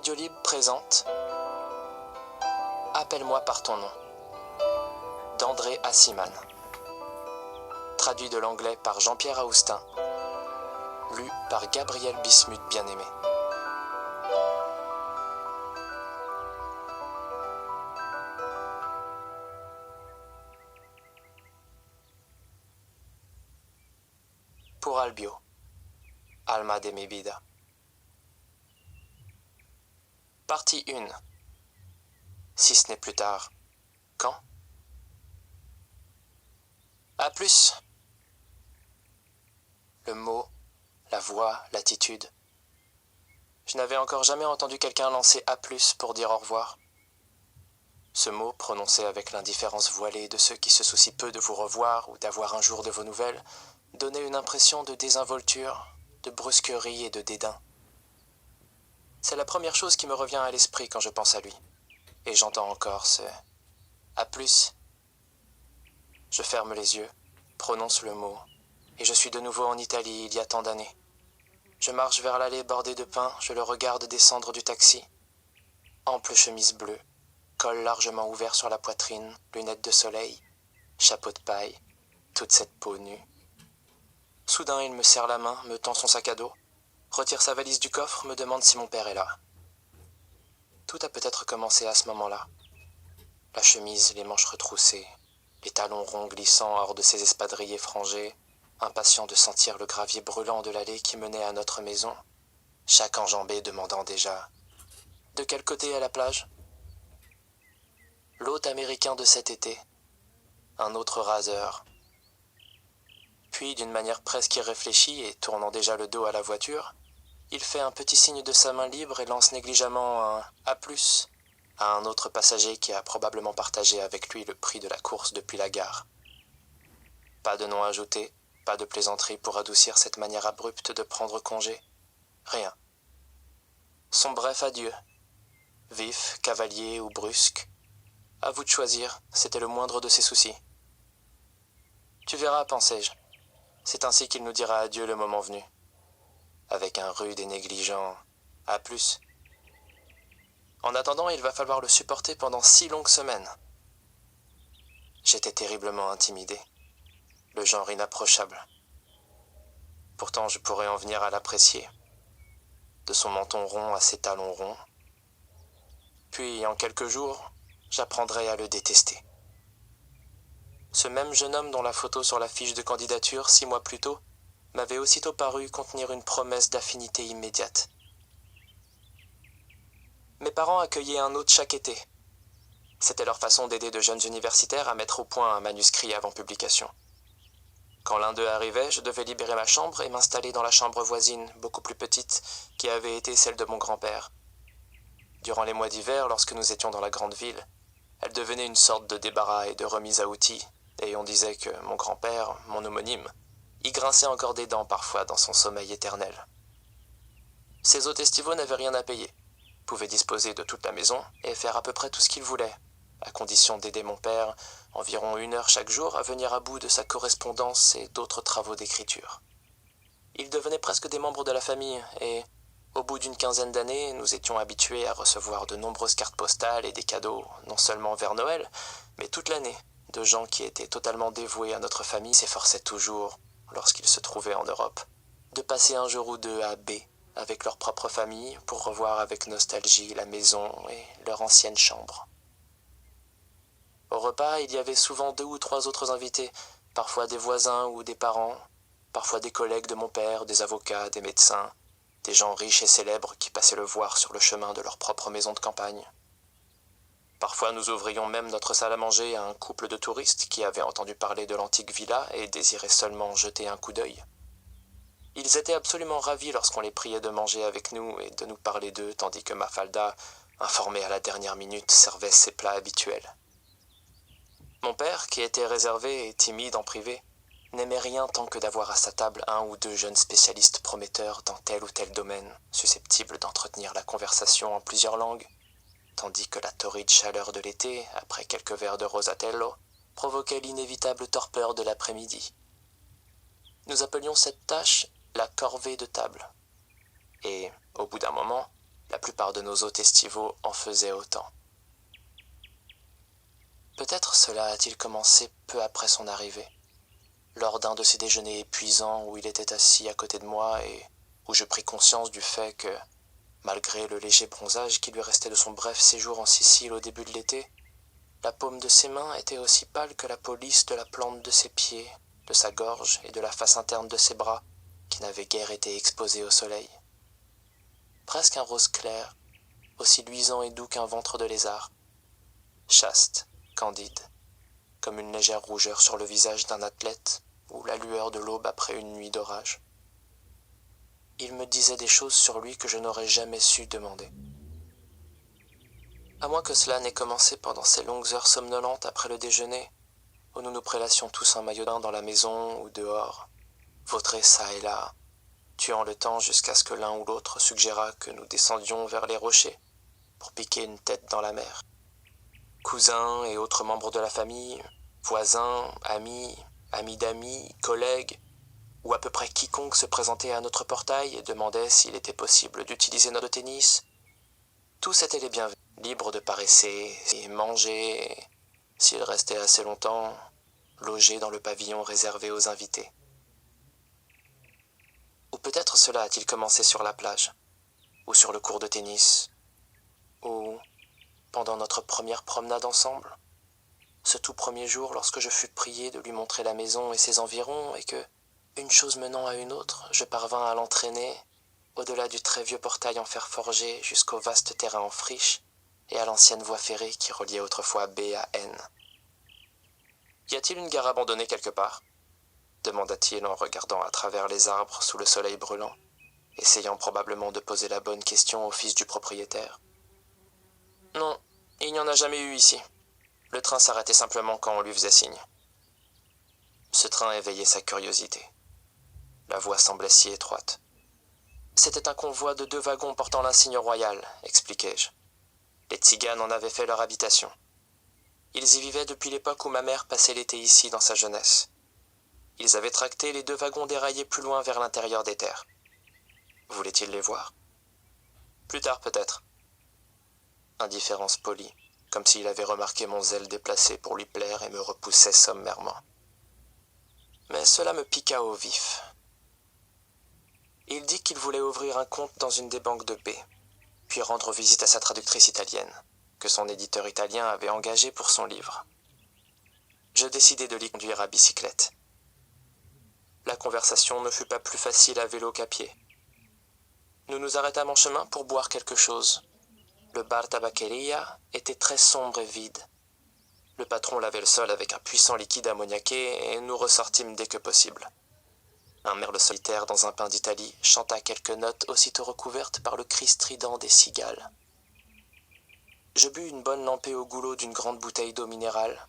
Audiolib présente Appelle-moi par ton nom d'André Aciman. Traduit de l'anglais par Jean-Pierre Aoustin. Lu par Gabriel Bismuth Bien-Aimé. Pour Albio, Alma de mi vida. Partie 1. Si ce n'est plus tard, quand? À plus. Le mot, la voix, l'attitude. Je n'avais encore jamais entendu quelqu'un lancer à plus pour dire au revoir. Ce mot, prononcé avec l'indifférence voilée de ceux qui se soucient peu de vous revoir ou d'avoir un jour de vos nouvelles, donnait une impression de désinvolture, de brusquerie et de dédain. C'est la première chose qui me revient à l'esprit quand je pense à lui. Et j'entends encore ce « à plus ». Je ferme les yeux, prononce le mot, et je suis de nouveau en Italie il y a tant d'années. Je marche vers l'allée bordée de pins, je le regarde descendre du taxi. Ample chemise bleue, col largement ouvert sur la poitrine, lunettes de soleil, chapeau de paille, toute cette peau nue. Soudain, il me serre la main, me tend son sac à dos, retire sa valise du coffre, me demande si mon père est là. Tout a peut-être commencé à ce moment-là. La chemise, les manches retroussées, les talons ronds glissant hors de ses espadrilles frangées, impatient de sentir le gravier brûlant de l'allée qui menait à notre maison, chaque enjambé demandant déjà « De quel côté est la plage ?» L'hôte américain de cet été, un autre raseur. Puis, d'une manière presque irréfléchie et tournant déjà le dos à la voiture, il fait un petit signe de sa main libre et lance négligemment un « à plus » à un autre passager qui a probablement partagé avec lui le prix de la course depuis la gare. Pas de nom ajouté, pas de plaisanterie pour adoucir cette manière abrupte de prendre congé. Rien. Son bref adieu. Vif, cavalier ou brusque. À vous de choisir, c'était le moindre de ses soucis. Tu verras, pensai-je. C'est ainsi qu'il nous dira adieu le moment venu. Avec un rude et négligent « à plus ». En attendant, il va falloir le supporter pendant 6 longues semaines. J'étais terriblement intimidé. Le genre inapprochable. Pourtant, je pourrais en venir à l'apprécier. De son menton rond à ses talons ronds. Puis, en quelques jours, j'apprendrai à le détester. Ce même jeune homme dont la photo sur la fiche de candidature 6 mois plus tôt m'avait aussitôt paru contenir une promesse d'affinité immédiate. Mes parents accueillaient un hôte chaque été. C'était leur façon d'aider de jeunes universitaires à mettre au point un manuscrit avant publication. Quand l'un d'eux arrivait, je devais libérer ma chambre et m'installer dans la chambre voisine, beaucoup plus petite, qui avait été celle de mon grand-père. Durant les mois d'hiver, lorsque nous étions dans la grande ville, elle devenait une sorte de débarras et de remise à outils, et on disait que mon grand-père, mon homonyme, y grinçait encore des dents parfois dans son sommeil éternel. Ces hôtes estivaux n'avaient rien à payer, pouvaient disposer de toute la maison et faire à peu près tout ce qu'ils voulaient, à condition d'aider mon père, environ 1 heure chaque jour, à venir à bout de sa correspondance et d'autres travaux d'écriture. Ils devenaient presque des membres de la famille, et, au bout d'une quinzaine d'années, nous étions habitués à recevoir de nombreuses cartes postales et des cadeaux, non seulement vers Noël, mais toute l'année, de gens qui étaient totalement dévoués à notre famille s'efforçaient toujours, lorsqu'ils se trouvaient en Europe, de passer un jour ou deux à B, avec leur propre famille, pour revoir avec nostalgie la maison et leur ancienne chambre. Au repas, il y avait souvent 2 ou 3 autres invités, parfois des voisins ou des parents, parfois des collègues de mon père, des avocats, des médecins, des gens riches et célèbres qui passaient le voir sur le chemin de leur propre maison de campagne. Parfois, nous ouvrions même notre salle à manger à un couple de touristes qui avaient entendu parler de l'antique villa et désiraient seulement jeter un coup d'œil. Ils étaient absolument ravis lorsqu'on les priait de manger avec nous et de nous parler d'eux, tandis que Mafalda, informée à la dernière minute, servait ses plats habituels. Mon père, qui était réservé et timide en privé, n'aimait rien tant que d'avoir à sa table 1 ou 2 jeunes spécialistes prometteurs dans tel ou tel domaine, susceptibles d'entretenir la conversation en plusieurs langues, tandis que la torride chaleur de l'été, après quelques verres de Rosatello, provoquait l'inévitable torpeur de l'après-midi. Nous appelions cette tâche la corvée de table. Et, au bout d'un moment, la plupart plupart de nos hôtes estivaux en faisaient autant. Peut-être cela a-t-il commencé peu après son arrivée, lors d'un de ces déjeuners épuisants où il était assis à côté de moi et où je pris conscience du fait que, malgré le léger bronzage qui lui restait de son bref séjour en Sicile au début de l'été, la paume de ses mains était aussi pâle que la peau lisse de la plante de ses pieds, de sa gorge et de la face interne de ses bras, qui n'avaient guère été exposés au soleil. Presque un rose clair, aussi luisant et doux qu'un ventre de lézard. Chaste, candide, comme une légère rougeur sur le visage d'un athlète ou la lueur de l'aube après une nuit d'orage. Il me disait des choses sur lui que je n'aurais jamais su demander. À moins que cela n'ait commencé pendant ces longues heures somnolentes après le déjeuner, où nous nous prélassions tous en maillot de bain dans la maison ou dehors, vautrés çà et là, tuant le temps jusqu'à ce que l'un ou l'autre suggérât que nous descendions vers les rochers pour piquer une tête dans la mer. Cousins et autres membres de la famille, voisins, amis, amis d'amis, collègues, ou à peu près quiconque se présentait à notre portail et demandait s'il était possible d'utiliser notre tennis, tous étaient les bienvenus, libres de paresser et manger, et, s'ils restaient assez longtemps, loger dans le pavillon réservé aux invités. Ou peut-être cela a-t-il commencé sur la plage, ou sur le court de tennis, ou pendant notre première promenade ensemble, ce tout premier jour lorsque je fus prié de lui montrer la maison et ses environs et que, une chose menant à une autre, je parvins à l'entraîner, au-delà du très vieux portail en fer forgé jusqu'au vaste terrain en friche et à l'ancienne voie ferrée qui reliait autrefois B à N. « Y a-t-il une gare abandonnée quelque part ?» demanda-t-il en regardant à travers les arbres sous le soleil brûlant, essayant probablement de poser la bonne question au fils du propriétaire. « Non, il n'y en a jamais eu ici. Le train s'arrêtait simplement quand on lui faisait signe. » Ce train éveillait sa curiosité. La voie semblait si étroite. « C'était un convoi de 2 wagons portant l'insigne royal, expliquai-je. Les tziganes en avaient fait leur habitation. Ils y vivaient depuis l'époque où ma mère passait l'été ici dans sa jeunesse. Ils avaient tracté les 2 wagons déraillés plus loin vers l'intérieur des terres. Voulait-il les voir? Plus tard peut-être. Indifférence polie, comme s'il avait remarqué mon zèle déplacé pour lui plaire et me repoussait sommairement. Mais cela me piqua au vif. Il dit qu'il voulait ouvrir un compte dans une des banques de B, puis rendre visite à sa traductrice italienne, que son éditeur italien avait engagée pour son livre. Je décidai de l'y conduire à bicyclette. La conversation ne fut pas plus facile à vélo qu'à pied. Nous nous arrêtâmes en chemin pour boire quelque chose. Le bar Tabaccheria était très sombre et vide. Le patron lavait le sol avec un puissant liquide ammoniaqué et nous ressortîmes dès que possible. Un merle solitaire dans un pain d'Italie chanta quelques notes aussitôt recouvertes par le cri strident des cigales. Je bus une bonne lampée au goulot d'une grande bouteille d'eau minérale,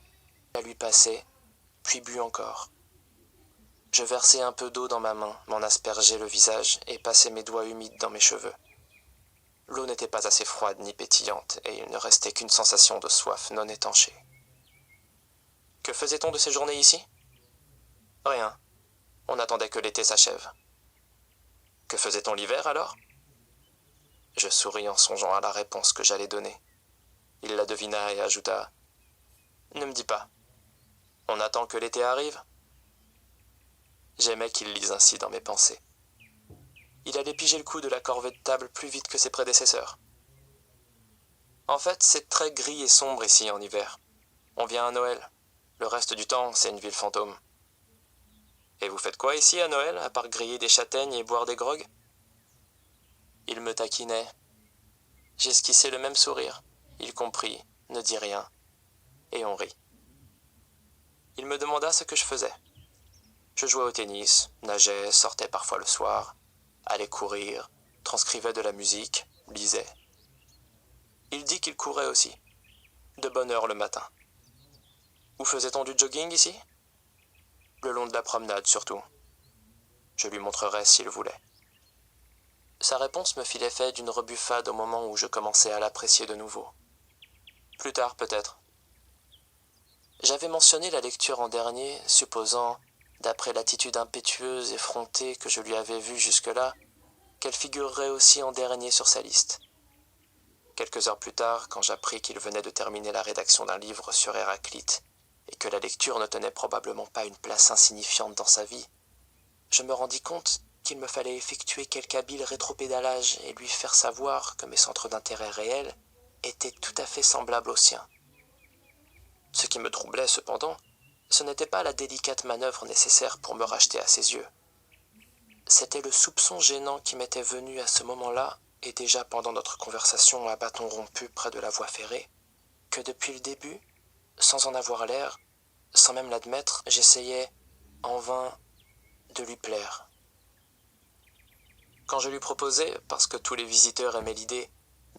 la lui passai, puis bus encore. Je versai un peu d'eau dans ma main, m'en aspergeai le visage et passai mes doigts humides dans mes cheveux. L'eau n'était pas assez froide ni pétillante, et il ne restait qu'une sensation de soif non étanchée. Que faisait-on de ces journées ici? Rien. On attendait que l'été s'achève. Que faisait-on l'hiver alors? Je souris en songeant à la réponse que j'allais donner. Il la devina et ajouta « Ne me dis pas. On attend que l'été arrive ?» J'aimais qu'il lise ainsi dans mes pensées. Il allait piger le coup de la corvée de table plus vite que ses prédécesseurs. En fait, c'est très gris et sombre ici en hiver. On vient à Noël. Le reste du temps, c'est une ville fantôme. Et vous faites quoi ici à Noël, à part griller des châtaignes et boire des grogs? Il me taquinait. J'esquissai le même sourire. Il comprit, ne dit rien, et on rit. Il me demanda ce que je faisais. Je jouais au tennis, nageais, sortais parfois le soir, allais courir, transcrivais de la musique, lisais. Il dit qu'il courait aussi, de bonne heure le matin. Où faisait-on du jogging ici? Le long de la promenade surtout. Je lui montrerai s'il voulait. Sa réponse me fit l'effet d'une rebuffade au moment où je commençais à l'apprécier de nouveau. Plus tard peut-être. J'avais mentionné la lecture en dernier, supposant, d'après l'attitude impétueuse et frontée que je lui avais vue jusque-là, qu'elle figurerait aussi en dernier sur sa liste. Quelques heures plus tard, quand j'appris qu'il venait de terminer la rédaction d'un livre sur Héraclite, et que la lecture ne tenait probablement pas une place insignifiante dans sa vie, je me rendis compte qu'il me fallait effectuer quelque habile rétropédalage et lui faire savoir que mes centres d'intérêt réels étaient tout à fait semblables aux siens. Ce qui me troublait cependant, ce n'était pas la délicate manœuvre nécessaire pour me racheter à ses yeux. C'était le soupçon gênant qui m'était venu à ce moment-là, et déjà pendant notre conversation à bâton rompu près de la voie ferrée, que depuis le début, sans en avoir l'air, sans même l'admettre, j'essayais, en vain, de lui plaire. Quand je lui proposai, parce que tous les visiteurs aimaient l'idée,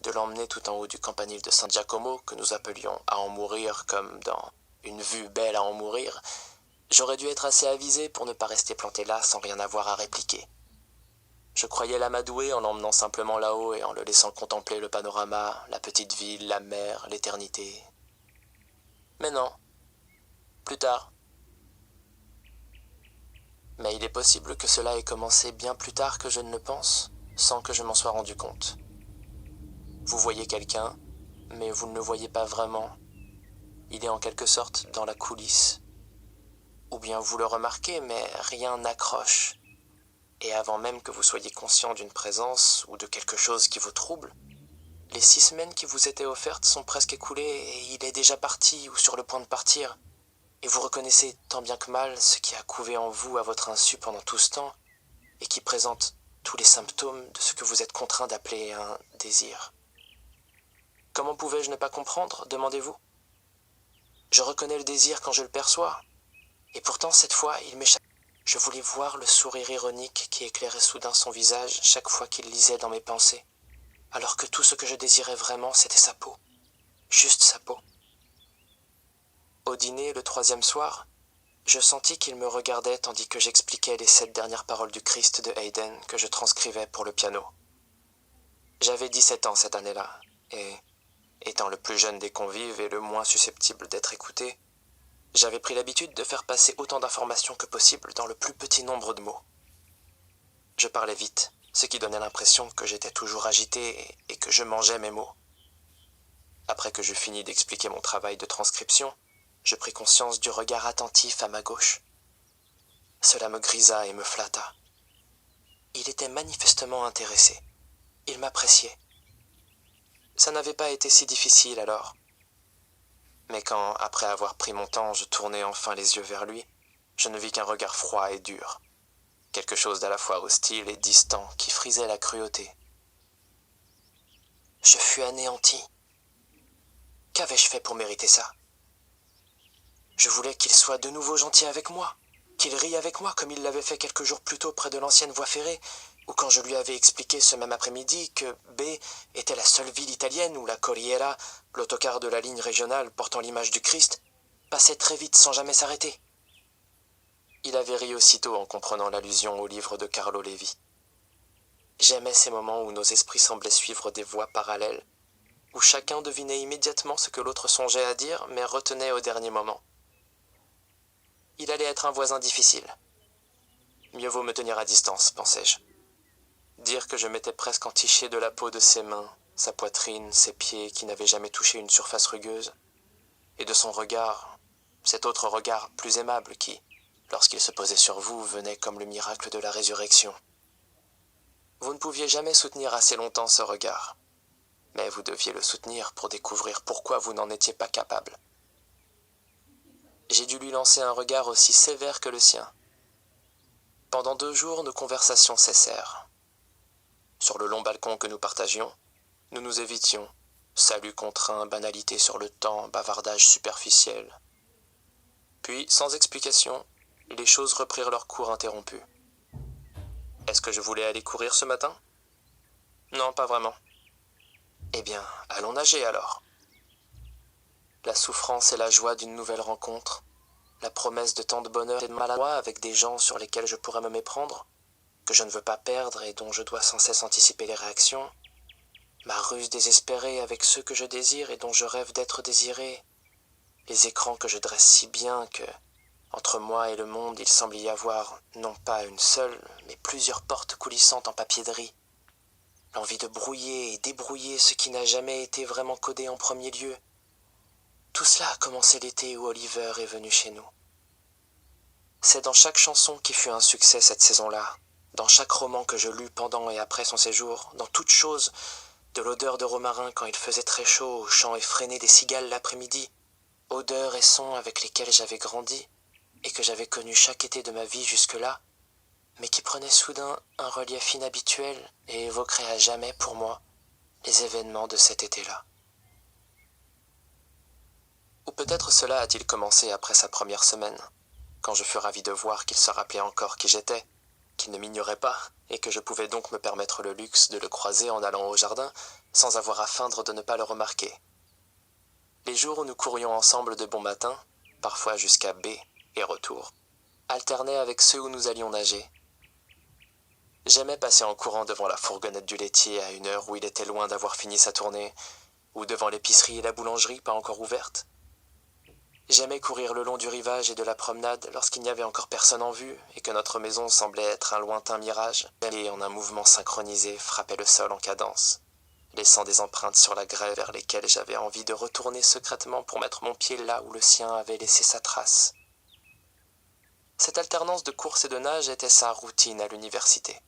de l'emmener tout en haut du campanile de San Giacomo, que nous appelions à en mourir comme dans une vue belle à en mourir, j'aurais dû être assez avisé pour ne pas rester planté là sans rien avoir à répliquer. Je croyais l'amadouer en l'emmenant simplement là-haut et en le laissant contempler le panorama, la petite ville, la mer, l'éternité. Mais non. Plus tard. Mais il est possible que cela ait commencé bien plus tard que je ne le pense, sans que je m'en sois rendu compte. Vous voyez quelqu'un, mais vous ne le voyez pas vraiment. Il est en quelque sorte dans la coulisse. Ou bien vous le remarquez, mais rien n'accroche. Et avant même que vous soyez conscient d'une présence ou de quelque chose qui vous trouble, les 6 semaines qui vous étaient offertes sont presque écoulées et il est déjà parti ou sur le point de partir. Et vous reconnaissez tant bien que mal ce qui a couvé en vous à votre insu pendant tout ce temps et qui présente tous les symptômes de ce que vous êtes contraint d'appeler un désir. Comment pouvais-je ne pas comprendre, demandez-vous? Je reconnais le désir quand je le perçois, et pourtant cette fois il m'échappe. Je voulais voir le sourire ironique qui éclairait soudain son visage chaque fois qu'il lisait dans mes pensées, alors que tout ce que je désirais vraiment, c'était sa peau. Juste sa peau. Au dîner, le 3e soir, je sentis qu'il me regardait tandis que j'expliquais les 7 dernières paroles du Christ de Haydn que je transcrivais pour le piano. J'avais 17 ans cette année-là, et, étant le plus jeune des convives et le moins susceptible d'être écouté, j'avais pris l'habitude de faire passer autant d'informations que possible dans le plus petit nombre de mots. Je parlais vite, ce qui donnait l'impression que j'étais toujours agité et que je mangeais mes mots. Après que j'eus fini d'expliquer mon travail de transcription, je pris conscience du regard attentif à ma gauche. Cela me grisa et me flatta. Il était manifestement intéressé. Il m'appréciait. Ça n'avait pas été si difficile alors. Mais quand, après avoir pris mon temps, je tournai enfin les yeux vers lui, je ne vis qu'un regard froid et dur. Quelque chose d'à la fois hostile et distant qui frisait la cruauté. Je fus anéanti. Qu'avais-je fait pour mériter ça? Je voulais qu'il soit de nouveau gentil avec moi, qu'il rie avec moi comme il l'avait fait quelques jours plus tôt près de l'ancienne voie ferrée, ou quand je lui avais expliqué ce même après-midi que B était la seule ville italienne où la Corriera, l'autocar de la ligne régionale portant l'image du Christ, passait très vite sans jamais s'arrêter. Il avait ri aussitôt en comprenant l'allusion au livre de Carlo Levi. J'aimais ces moments où nos esprits semblaient suivre des voies parallèles, où chacun devinait immédiatement ce que l'autre songeait à dire, mais retenait au dernier moment. Il allait être un voisin difficile. Mieux vaut me tenir à distance, pensais-je. Dire que je m'étais presque entiché de la peau de ses mains, sa poitrine, ses pieds qui n'avaient jamais touché une surface rugueuse, et de son regard, cet autre regard plus aimable qui, lorsqu'il se posait sur vous, venait comme le miracle de la résurrection. Vous ne pouviez jamais soutenir assez longtemps ce regard, mais vous deviez le soutenir pour découvrir pourquoi vous n'en étiez pas capable. J'ai dû lui lancer un regard aussi sévère que le sien. Pendant 2 jours, nos conversations cessèrent. Sur le long balcon que nous partagions, nous nous évitions, salut contraint, banalité sur le temps, bavardage superficiel. Puis, sans explication, les choses reprirent leur cours interrompu. Est-ce que je voulais aller courir ce matin? Non, pas vraiment. Eh bien, allons nager alors. La souffrance et la joie d'une nouvelle rencontre, la promesse de tant de bonheur et de maladroit avec des gens sur lesquels je pourrais me méprendre, que je ne veux pas perdre et dont je dois sans cesse anticiper les réactions, ma ruse désespérée avec ceux que je désire et dont je rêve d'être désiré, les écrans que je dresse si bien que, entre moi et le monde, il semble y avoir non pas une seule, mais plusieurs portes coulissantes en papier de riz. l'envie de brouiller et débrouiller ce qui n'a jamais été vraiment codé en premier lieu. Tout cela a commencé l'été où Oliver est venu chez nous. C'est dans chaque chanson qui fut un succès cette saison-là, dans chaque roman que je lus pendant et après son séjour, dans toute chose, de l'odeur de romarin quand il faisait très chaud au chant effréné des cigales l'après-midi, odeurs et sons avec lesquels j'avais grandi et que j'avais connus chaque été de ma vie jusque-là, mais qui prenaient soudain un relief inhabituel et évoqueraient à jamais pour moi les événements de cet été-là. Ou peut-être cela a-t-il commencé après sa première semaine, quand je fus ravi de voir qu'il se rappelait encore qui j'étais, qu'il ne m'ignorait pas, et que je pouvais donc me permettre le luxe de le croiser en allant au jardin, sans avoir à feindre de ne pas le remarquer. Les jours où nous courions ensemble de bon matin, parfois jusqu'à B et retour, alternaient avec ceux où nous allions nager. J'aimais passer en courant devant la fourgonnette du laitier à une heure où il était loin d'avoir fini sa tournée, ou devant l'épicerie et la boulangerie pas encore ouvertes. J'aimais courir le long du rivage et de la promenade lorsqu'il n'y avait encore personne en vue et que notre maison semblait être un lointain mirage, et en un mouvement synchronisé frappait le sol en cadence, laissant des empreintes sur la grève vers lesquelles j'avais envie de retourner secrètement pour mettre mon pied là où le sien avait laissé sa trace. Cette alternance de course et de nage était sa routine à l'université.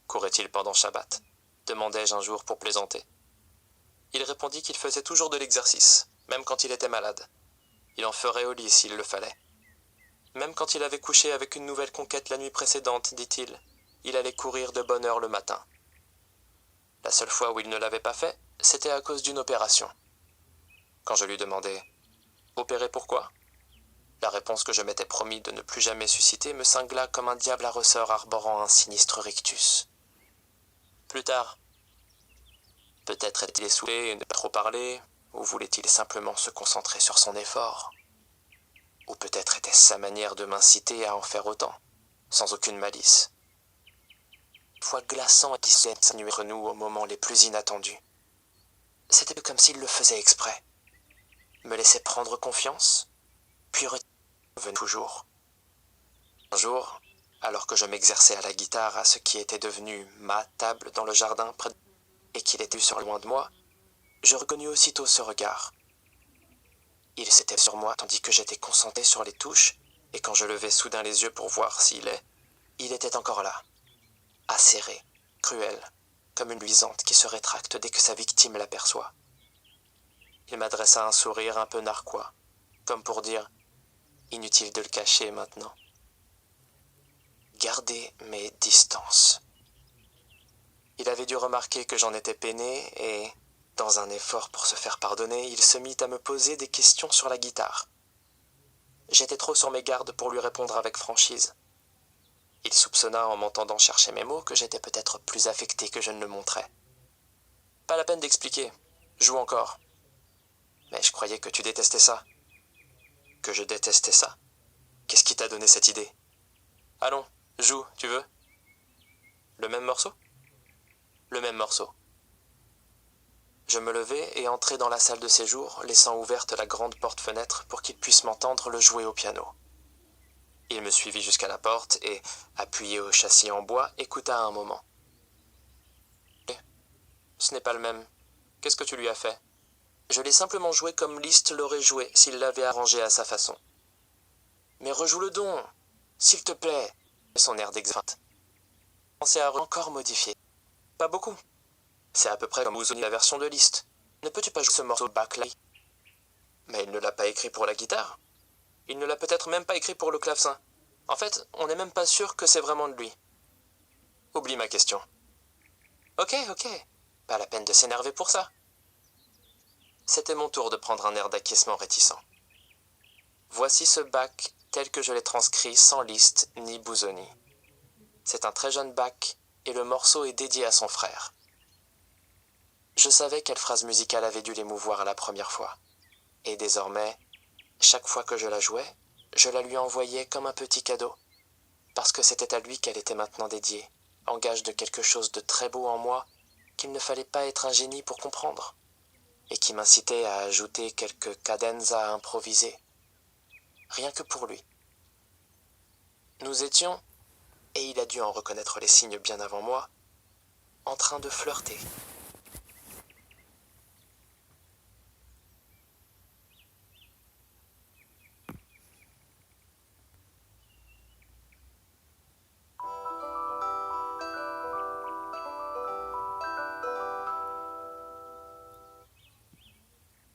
Courait-il pendant Shabbat ? Demandai-je un jour pour plaisanter. Il répondit qu'il faisait toujours de l'exercice, même quand il était malade. Il en ferait au lit s'il le fallait. Même quand il avait couché avec une nouvelle conquête la nuit précédente, dit-il, il allait courir de bonne heure le matin. La seule fois où il ne l'avait pas fait, c'était à cause d'une opération. Quand je lui demandai « Opérer pourquoi ?» La réponse que je m'étais promis de ne plus jamais susciter me cingla comme un diable à ressort arborant un sinistre rictus. Plus tard, peut-être était-il essoufflé et ne pas trop parler, ou voulait-il simplement se concentrer sur son effort? Ou peut-être était-ce sa manière de m'inciter à en faire autant, sans aucune malice. Fois glaçant et qui s'insinuait entre nous aux moments les plus inattendus. C'était comme s'il le faisait exprès. Me laissait prendre confiance, puis revenait toujours. Un jour, alors que je m'exerçais à la guitare à ce qui était devenu ma table dans le jardin près de... et qu'il était sur loin de moi, je reconnus aussitôt ce regard. Il s'était sur moi tandis que j'étais concentré sur les touches, et quand je levai soudain les yeux pour voir il était encore là, acéré, cruel, comme une luisante qui se rétracte dès que sa victime l'aperçoit. Il m'adressa un sourire un peu narquois, comme pour dire « Inutile de le cacher maintenant. » Garder mes distances. Il avait dû remarquer que j'en étais peiné et, dans un effort pour se faire pardonner, il se mit à me poser des questions sur la guitare. J'étais trop sur mes gardes pour lui répondre avec franchise. Il soupçonna en m'entendant chercher mes mots que j'étais peut-être plus affecté que je ne le montrais. Pas la peine d'expliquer, joue encore. Mais je croyais que tu détestais ça. Que je détestais ça? Qu'est-ce qui t'a donné cette idée? Allons, joue, tu veux? Le même morceau? Le même morceau. Je me levai et entrai dans la salle de séjour, laissant ouverte la grande porte-fenêtre pour qu'il puisse m'entendre le jouer au piano. Il me suivit jusqu'à la porte et, appuyé au châssis en bois, écouta un moment. « Ce n'est pas le même. Qu'est-ce que tu lui as fait ?»« Je l'ai simplement joué comme Liszt l'aurait joué s'il l'avait arrangé à sa façon. »« Mais rejoue-le donc, s'il te plaît. » Son air d'examen. Pensez à encore modifier. Pas beaucoup. C'est à peu près comme Busoni la version de Liszt. Ne peux-tu pas jouer ce morceau de Bach là? Mais il ne l'a pas écrit pour la guitare. Il ne l'a peut-être même pas écrit pour le clavecin. En fait, on n'est même pas sûr que c'est vraiment de lui. Oublie ma question. Ok, pas la peine de s'énerver pour ça. C'était mon tour de prendre un air d'acquiescement réticent. Voici ce Bach tel que je l'ai transcrit sans Liszt ni Busoni. C'est un très jeune Bach et le morceau est dédié à son frère. Je savais quelle phrase musicale avait dû l'émouvoir la première fois. Et désormais, chaque fois que je la jouais, je la lui envoyais comme un petit cadeau, parce que c'était à lui qu'elle était maintenant dédiée, en gage de quelque chose de très beau en moi qu'il ne fallait pas être un génie pour comprendre, et qui m'incitait à ajouter quelques cadenza improvisées, rien que pour lui. Nous étions, et il a dû en reconnaître les signes bien avant moi, en train de flirter.